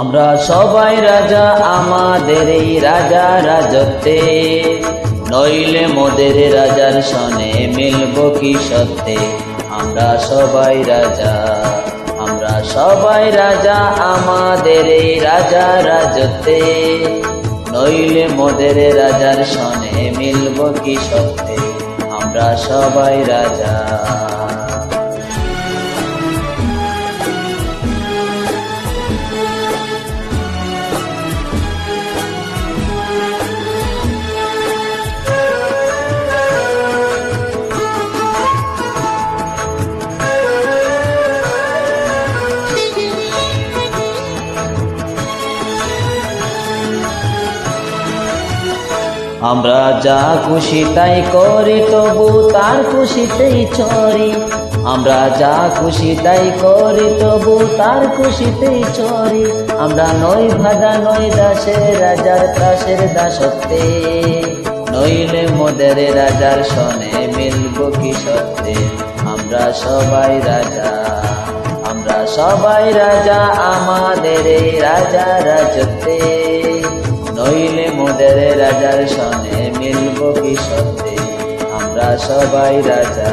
আমরা সবাই রাজা আমাদের এই রাজা রাজত্বে, নইলে মোদের রাজার সনে মিলব কি সত্যে। আমরা সবাই রাজা, আমরা সবাই রাজা আমাদের এই রাজা রাজত্বে, নইলে মোদের রাজার সনে মিলব কি সত্যে। আমরা সবাই রাজা। আমরা যা খুশি তাই করি তবু তার খুশিতেই চরি। আমরা যা খুশি তাই করি তবু তার খুশিতেই চরি। আমরা নই ভাদা নই দাসের রাজার দাসের দাসত্বে, নইলে মোদের রাজার সনে মিলব কি সত্যে। আমরা সবাই রাজা, আমরা সবাই রাজা আমাদের এই রাজা রাজত্বে, নইলে মোদের রাজার সনে মিলব কি সত্যে। আমরা সবাই রাজা।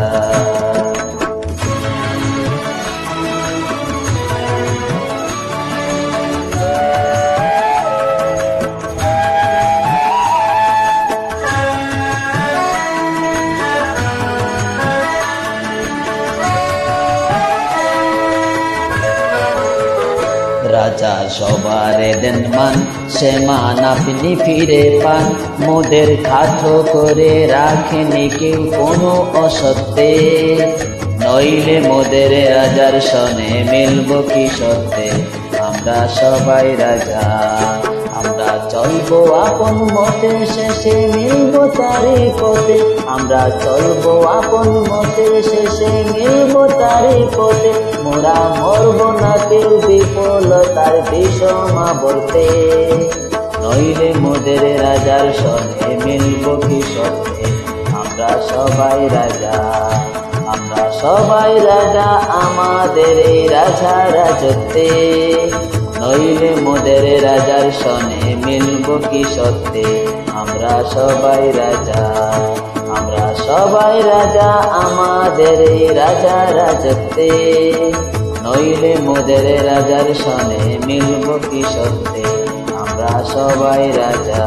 রাজা সবারে দেন মান, সে মান আপনি ফিরে পান। মোদের খাটো করে রাখেনি কেউ কোনো অসত্যে, নইলে মোদের রাজার সনে মিলব কি সত্যে। আমরা সবাই রাজা, আমরা চলবো আপন মতে, শেষে মিলব তারি পথে। আমরা চলবো আপন মতে, শেষে মিলব তারি পথে। মোরা মরব না কেউ বিফলতার বিষমাবর্তে, নইলে মোদের রাজার সনে মিলব কি সত্যে। আমরা সবাই রাজা, আমরা সবাই রাজা আমাদের এই রাজা রাজত্বে, নইলে মোদের রাজার সনে মিলব কি সত্যে। আমরা সবাই রাজা, আমরা সবাই রাজা আমাদের এই রাজা রাজত্বে, নইলে মোদের রাজার সনে মিলব কি সত্যে। আমরা সবাই রাজা।